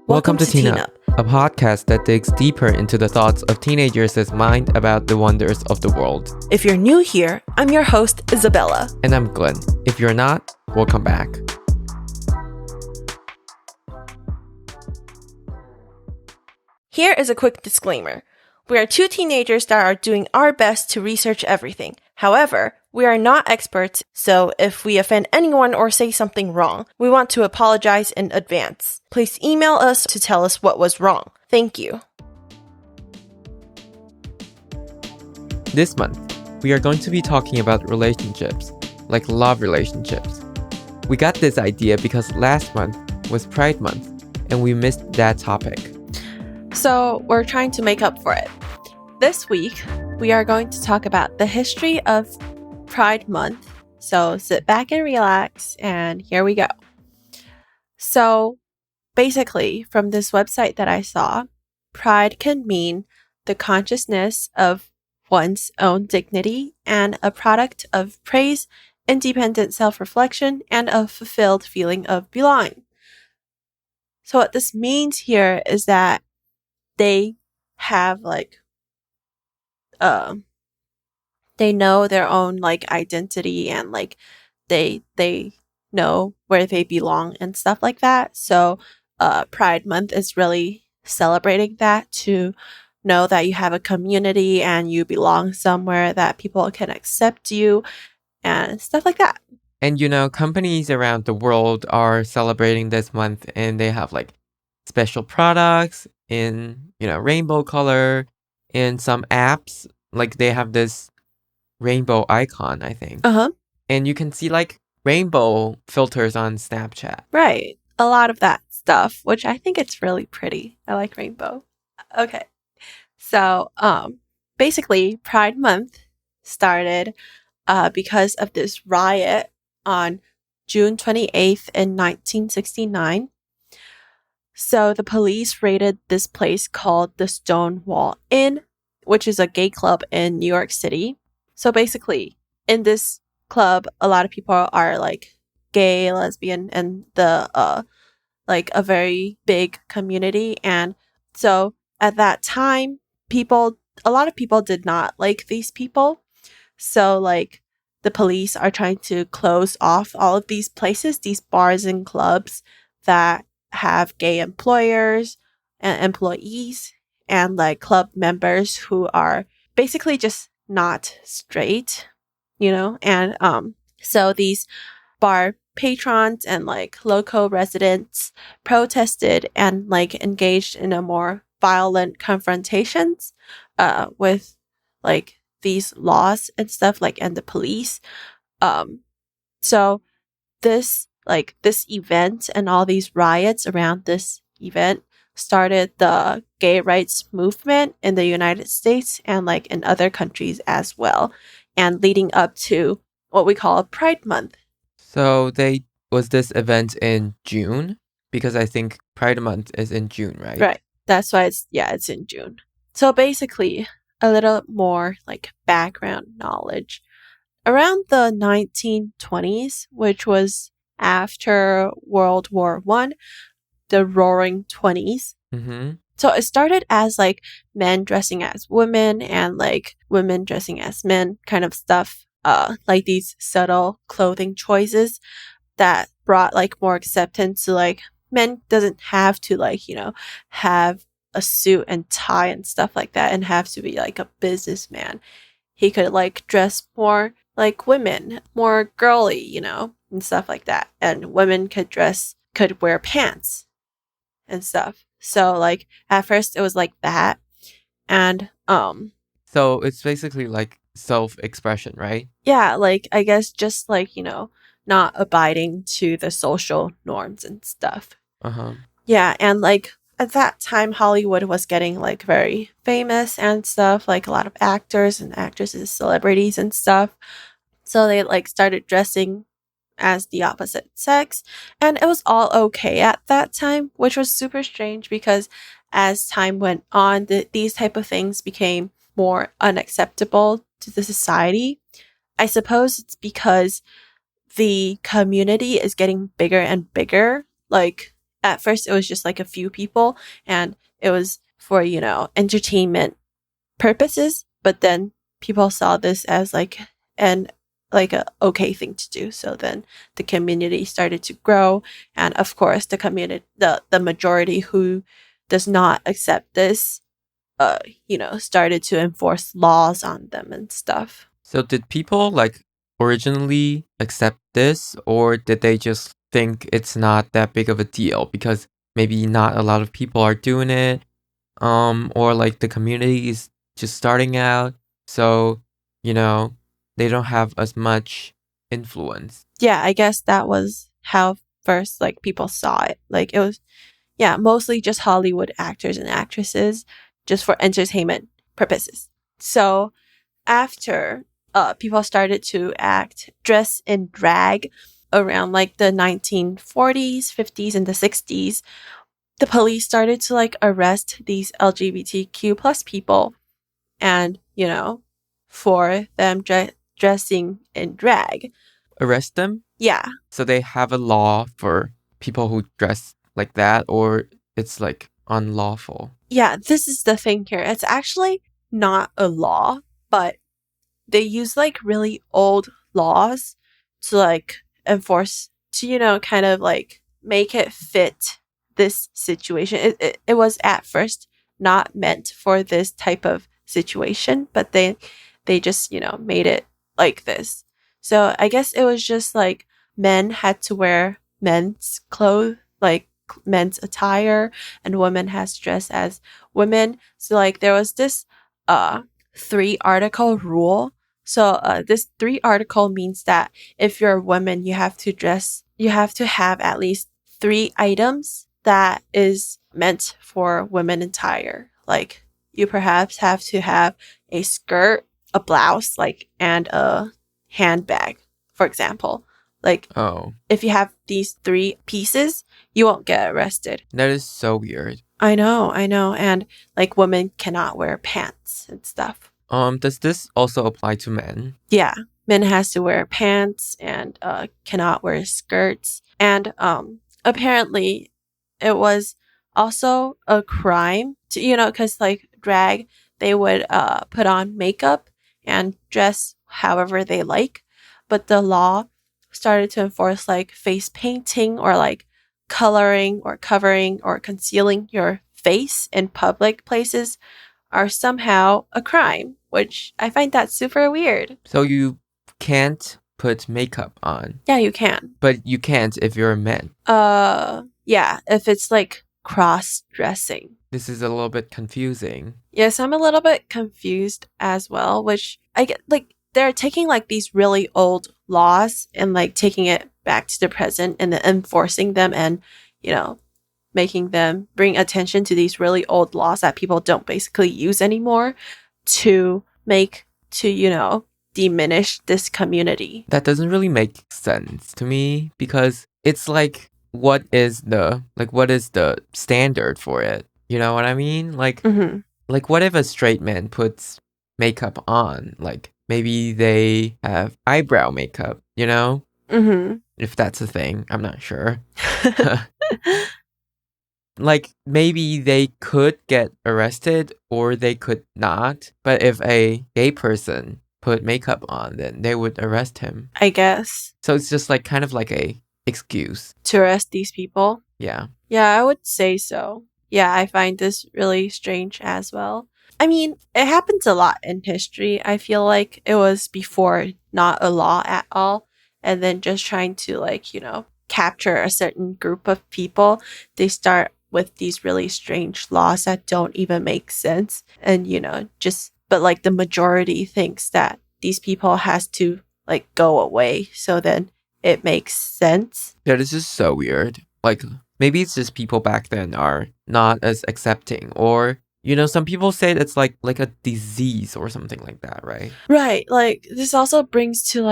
Welcome to Teen Up, a podcast that digs deeper into the thoughts of teenagers' mind about the wonders of the world. If you're new here, I'm your host, Isabella. And I'm Glenn. If you're not, welcome back. Here is a quick disclaimer. We are two teenagers that are doing our best to research everything. However, we are not experts, so if we offend anyone or say something wrong, we want to apologize in advance. Please email us to tell us what was wrong. Thank you. This month, we are going to be talking about relationships, like love relationships. We got this idea because last month was Pride Month, and we missed that topic. So we're trying to make up for it. This week, we are going to talk about the history of Pride Month. So sit back and relax, and here we go. So basically, from this website that I saw, pride can mean the consciousness of one's own dignity and a product of praise, independent self-reflection, and a fulfilled feeling of belonging. So what this means here is that they have they know their own identity, and they know where they belong and stuff like that. So Pride Month is really celebrating that, to know that you have a community and you belong somewhere, that people can accept you and stuff like that. And companies around the world are celebrating this month, and they have special products in rainbow color. In some apps, they have this rainbow icon, I think. And you can see rainbow filters on Snapchat. Right. A lot of that stuff, which I think it's really pretty. I like rainbow. Okay. So, basically, Pride Month started because of this riot on June 28th in 1969. So the police raided this place called the Stonewall Inn, which is a gay club in New York City. So basically, in this club, a lot of people are gay, lesbian, and the a very big community. And so at that time, a lot of people did not like these people. So the police are trying to close off all of these places, these bars and clubs that have gay employers and employees, and club members who are basically just not straight, and so these bar patrons and local residents protested and engaged in a more violent confrontations with these laws and stuff, and the police. So this event and all these riots around this event started the gay rights movement in the United States and in other countries as well, and leading up to what we call Pride Month. So was this event in June? Because I think Pride Month is in June, right? Right. That's why it's in June. So basically, a little more background knowledge. Around the 1920s, which was after World War I, the Roaring 20s. Mm-hmm. So it started as men dressing as women and women dressing as men kind of stuff. These subtle clothing choices that brought more acceptance to men doesn't have to have a suit and tie and stuff like that and have to be a businessman. He could dress more like women, more girly, and stuff like that. And women could wear pants and stuff. So at first it was that. And so it's basically self-expression, right? Yeah, I guess just not abiding to the social norms and stuff. Yeah, and at that time Hollywood was getting very famous and stuff, a lot of actors and actresses, celebrities and stuff. So they started dressing as the opposite sex, and it was all okay at that time, which was super strange because as time went on, these type of things became more unacceptable to the society. I suppose it's because the community is getting bigger and bigger, at first it was just like a few people and it was for, entertainment purposes, but then people saw this as an a okay thing to do. So then the community started to grow, and of course the majority who does not accept this started to enforce laws on them and stuff. So did people like originally accept this, or did they just think it's not that big of a deal because maybe not a lot of people are doing it, or like the community is just starting out, so you know they don't have as much influence. Yeah, I guess that was how first like people saw it. Like it was, yeah, mostly just Hollywood actors and actresses just for entertainment purposes. So after people started to dress in drag around like the 1940s, 50s, and the 60s, the police started to like arrest these LGBTQ plus people and, for them dressing in drag. Arrest them? Yeah. So they have a law for people who dress like that, or it's like unlawful? Yeah, this is the thing here. It's actually not a law, but they use like really old laws to like enforce, to, kind of like make it fit this situation. It was at first not meant for this type of situation, but they just, made it like this. So I guess it was just like men had to wear men's clothes, like men's attire, and women has to dress as women. So like there was this 3 article rule. So this 3 article means that if you're a woman, you have to have at least 3 items that is meant for women attire. Like you perhaps have to have a skirt, a blouse, like, and a handbag, for example. Like, Oh, if you have these 3 pieces, you won't get arrested. that is so weird. I know. And like women cannot wear pants and stuff. Does this also apply to men? Yeah, men has to wear pants and cannot wear skirts. And apparently it was also a crime to, because like drag, they would put on makeup and dress however they like. But the law started to enforce like face painting or like coloring or covering or concealing your face in public places are somehow a crime, which I find that super weird. So you can't put makeup on, Yeah, you can. but you can't if you're a man. Yeah, if it's like cross dressing. This is a little bit confusing. Yes, I'm a little bit confused as well, which I get like they're taking like these really old laws and like taking it back to the present and then enforcing them and, making them bring attention to these really old laws that people don't basically use anymore to diminish this community. That doesn't really make sense to me because it's like what is the standard for it? You know what I mean? Mm-hmm. Like what if a straight man puts makeup on? Like maybe they have eyebrow makeup, Mm-hmm. If that's a thing. I'm not sure. Like maybe they could get arrested or they could not. But if a gay person put makeup on, then they would arrest him. I guess. So it's just like kind of like a excuse. To arrest these people? Yeah. Yeah, I would say so. Yeah, I find this really strange as well. I mean, it happens a lot in history. I feel like it was before not a law at all, and then just trying to capture a certain group of people. They start with these really strange laws that don't even make sense, and but like the majority thinks that these people has to like go away, so then it makes sense. Yeah, this is so weird. Like maybe it's just people back then are not as accepting, or some people say it's like a disease or something like that, right? Right. Like this also brings to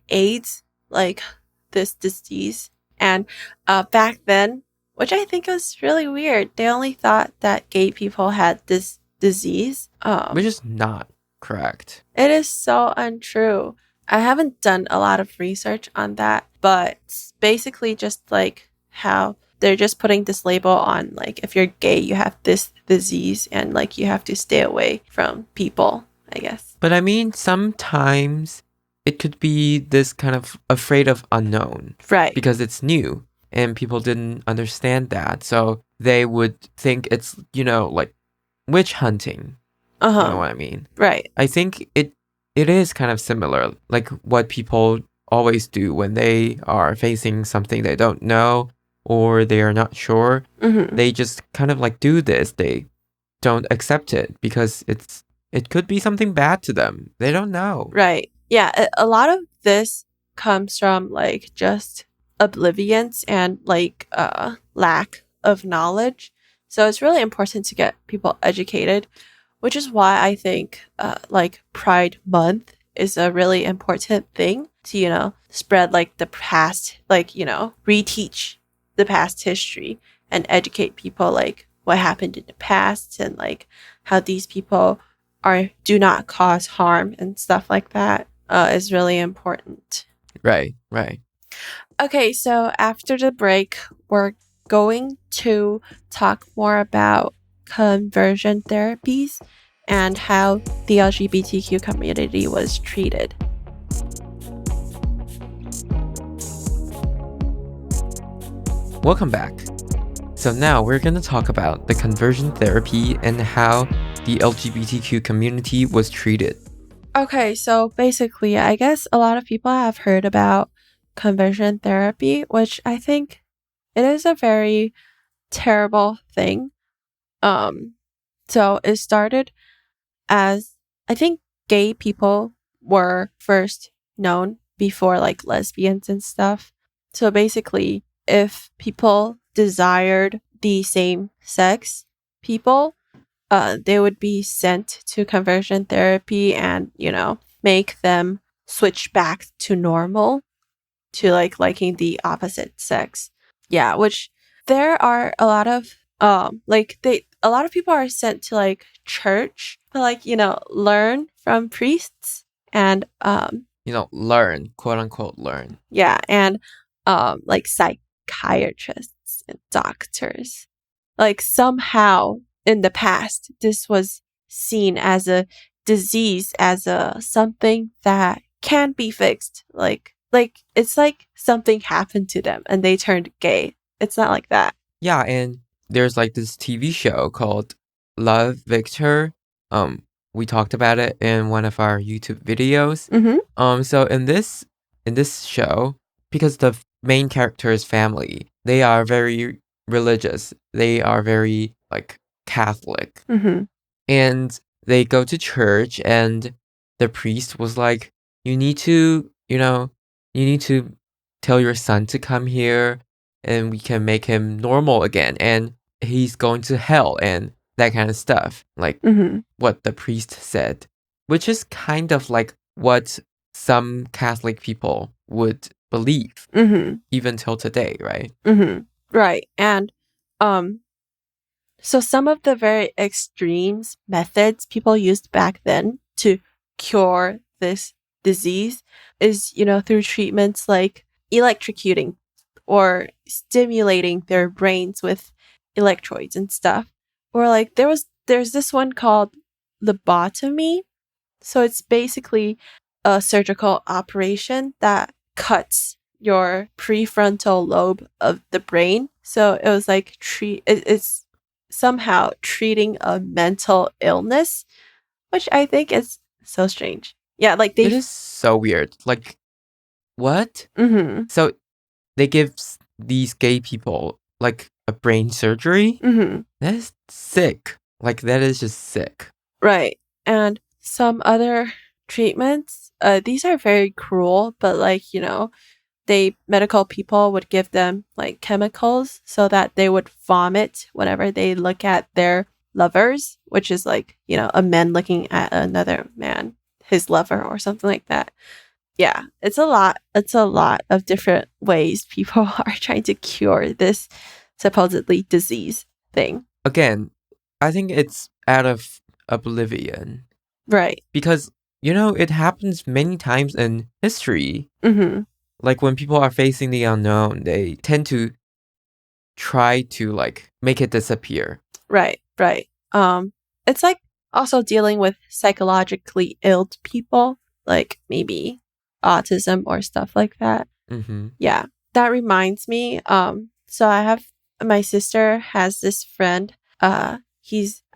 AIDS, like this disease. And back then, which I think was really weird, they only thought that gay people had this disease. Which is not correct. It is so untrue. I haven't done a lot of research on that, but it's basically just like how they're just putting this label on, like, if you're gay, you have this disease and, like, you have to stay away from people, I guess. But I mean, sometimes it could be this kind of afraid of unknown. Right. Because it's new and people didn't understand that. So they would think it's, like witch hunting. You know what I mean? Right. I think it is kind of similar, like what people always do when they are facing something they don't know or they are not sure. They just kind of like do this. They don't accept it because it could be something bad to them. They don't know. Right. Yeah, a lot of this comes from like just oblivience and like lack of knowledge. So it's really important to get people educated, which is why I think like Pride Month is a really important thing to, spread like the past, like, reteach the past history and educate people like what happened in the past and like how these people do not cause harm and stuff like that is really important. Right. Okay, so after the break, we're going to talk more about conversion therapies and how the LGBTQ community was treated. Welcome back. So now we're going to talk about the conversion therapy and how the LGBTQ community was treated. Okay, so basically, I guess a lot of people have heard about conversion therapy, which I think it is a very terrible thing. So it started as, I think, gay people were first known before like lesbians and stuff. So basically, if people desired the same sex people, they would be sent to conversion therapy and, make them switch back to normal, to like liking the opposite sex. Yeah, which there are a lot of a lot of people are sent to like church to like, learn from priests and learn, quote unquote learn. Yeah, and like psychiatrists and doctors. Like somehow in the past this was seen as a disease, as a something that can be fixed. Like it's like something happened to them and they turned gay. It's not like that. Yeah, and there's like this TV show called Love, Victor. We talked about it in one of our YouTube videos. So in this show, because the main character's family, they are very religious. They are very like Catholic. And they go to church and the priest was like, you need to tell your son to come here and we can make him normal again. And he's going to hell and that kind of stuff. Like what the priest said, which is kind of like what some Catholic people would believe even till today, right? Right. And so some of the very extremes methods people used back then to cure this disease is, through treatments like electrocuting or stimulating their brains with electrodes and stuff. Or like there's this one called lobotomy. So it's basically a surgical operation that cuts your prefrontal lobe of the brain. So it was like it's somehow treating a mental illness, which I think is so strange. Yeah, like it is so weird. Like, what? So they give these gay people like a brain surgery? That is sick. Like, that is just sick. Right. And some other treatments, these are very cruel, but like, medical people would give them like chemicals so that they would vomit whenever they look at their lovers, which is like, a man looking at another man, his lover or something like that. Yeah, it's a lot of different ways people are trying to cure this supposedly disease thing. Again, I think it's out of oblivion. Right. Because, it happens many times in history. Like when people are facing the unknown, they tend to try to like make it disappear. Right. It's like also dealing with psychologically ill people, like maybe autism or stuff like that. Mm-hmm. Yeah, that reminds me. So I have my sister has this friend. I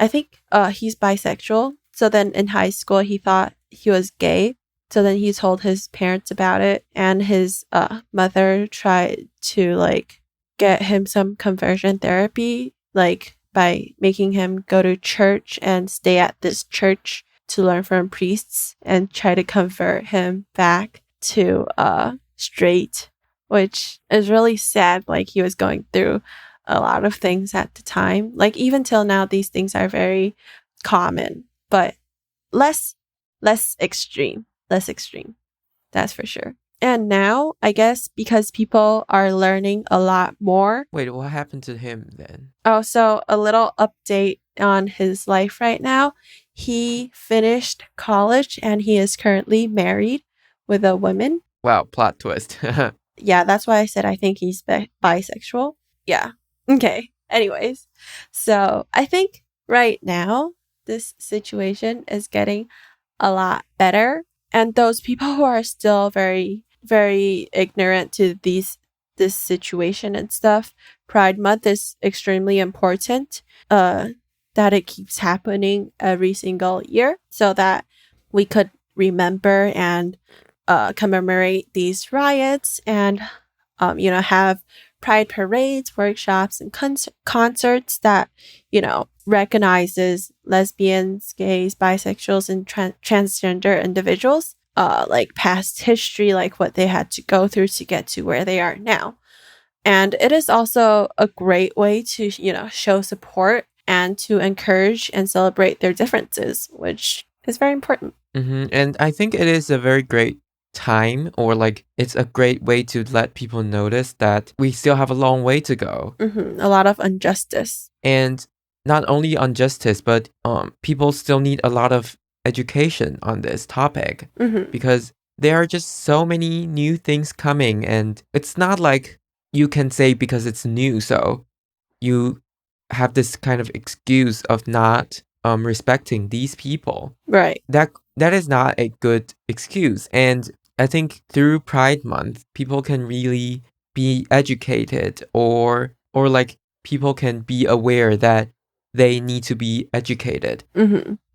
think he's bisexual. So then in high school he thought he was gay. So then he told his parents about it, and his mother tried to like get him some conversion therapy, like by making him go to church and stay at this church to learn from priests and try to convert him back to straight, which is really sad. Like he was going through a lot of things at the time. Like even till now, these things are very common, but less extreme. Less extreme. That's for sure. And now, I guess because people are learning a lot more. Wait, what happened to him then? Oh, so a little update on his life right now. He finished college and he is currently married with a woman. Wow, plot twist. Yeah, that's why I said I think he's bisexual. Yeah. Okay. Anyways, so I think right now this situation is getting a lot better. And those people who are still very, very ignorant to this situation and stuff, Pride Month is extremely important. That it keeps happening every single year, so that we could remember and commemorate these riots, and have pride parades, workshops, and concerts that recognizes lesbians, gays, bisexuals, and transgender individuals, like past history, like what they had to go through to get to where they are now. And it is also a great way to show support and to encourage and celebrate their differences, which is very important. Mm-hmm. And I think it is a very great time, or like it's a great way to let people notice that we still have a long way to go. A lot of injustice. And not only injustice, but people still need a lot of education on this topic, because there are just so many new things coming, and it's not like you can say because it's new, so you have this kind of excuse of not respecting these people. Right. That is not a good excuse. And I think through Pride Month, people can really be educated, or like people can be aware that they need to be educated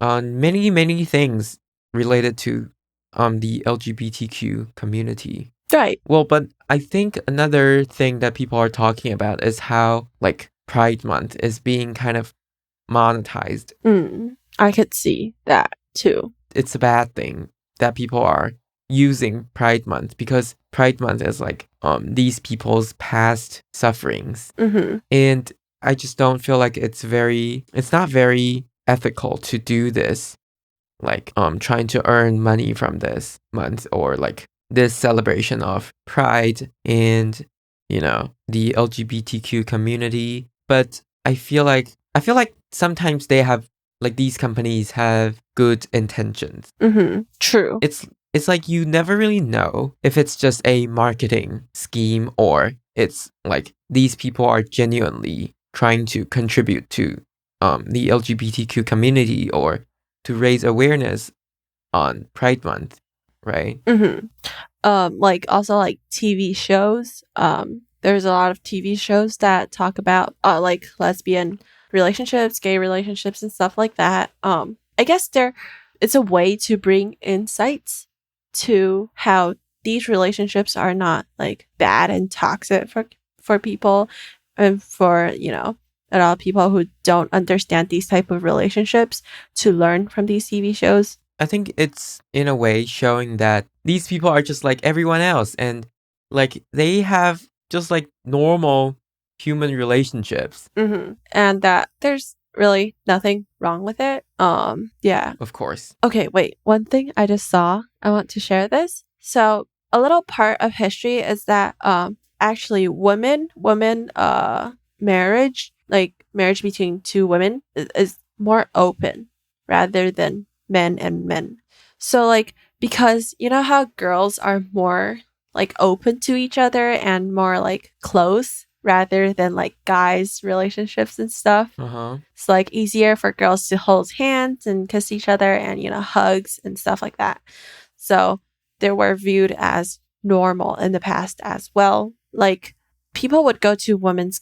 on many, many things related to the LGBTQ community. Right. Well, but I think another thing that people are talking about is how like Pride Month is being kind of monetized. I could see that too. It's a bad thing that people are using Pride Month, because Pride Month is like these people's past sufferings. And I just don't feel like it's not very ethical to do this, like trying to earn money from this month, or like this celebration of pride and the LGBTQ community. But I feel like sometimes these companies have good intentions. True. It's like you never really know if it's just a marketing scheme, or it's like these people are genuinely trying to contribute to the LGBTQ community, or to raise awareness on Pride Month, right? Like also like TV shows. There's a lot of TV shows that talk about like lesbian relationships, gay relationships, and stuff like that. I guess it's a way to bring insights to how these relationships are not like bad and toxic for people, and for a lot of people who don't understand these type of relationships, to learn from these TV shows. I think it's in a way showing that these people are just like everyone else, and like they have just like normal human relationships. And that there's really nothing wrong with it. Yeah. Of course. Okay, wait. One thing I just saw, I want to share this. So a little part of history is that actually women marriage, like marriage between two women, is more open rather than men and men. So like, because you know how girls are more like open to each other and more like close rather than like guys' relationships and stuff. Uh-huh. It's like easier for girls to hold hands and kiss each other and, hugs and stuff like that. So they were viewed as normal in the past as well. Like people would go to women's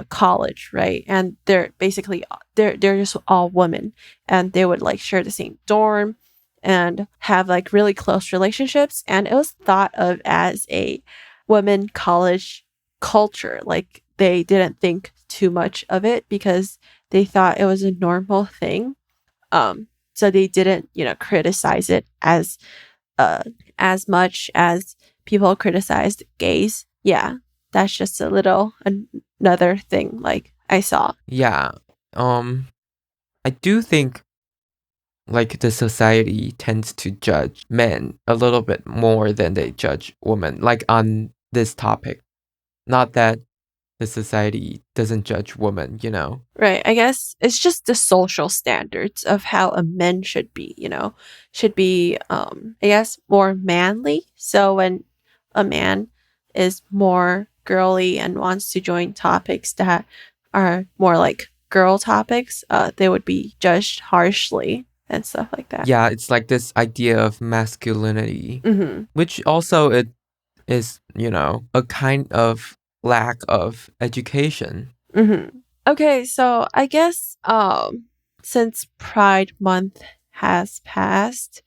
college, right? And they're basically they're just all women, and they would like share the same dorm and have like really close relationships. And it was thought of as a women college culture. Like they didn't think too much of it because they thought it was a normal thing. So they didn't, criticize it as much as people criticized gays. Yeah, that's just a little another thing like I saw. Yeah. I do think like the society tends to judge men a little bit more than they judge women, like on this topic. Not that the society doesn't judge women, Right. I guess it's just the social standards of how a man should be, should be, I guess, more manly. So when a man is more girly and wants to join topics that are more like girl topics, they would be judged harshly and stuff like that. Yeah, it's like this idea of masculinity, Mm-hmm. which also it is, a kind of lack of education. Mm-hmm. Okay, so I guess since Pride Month has passed,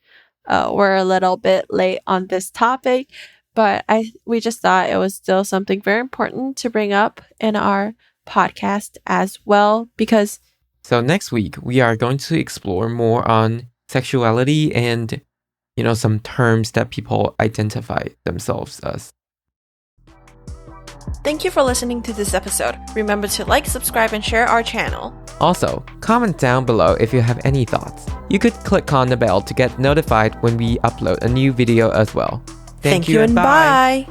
we're a little bit late on this topic, but we just thought it was still something very important to bring up in our podcast as well because So next week we are going to explore more on sexuality and some terms that people identify themselves as. Thank you for listening to this episode. Remember to like, subscribe, and share our channel. Also, comment down below if you have any thoughts. You could click on the bell to get notified when we upload a new video as well. Thank you and bye.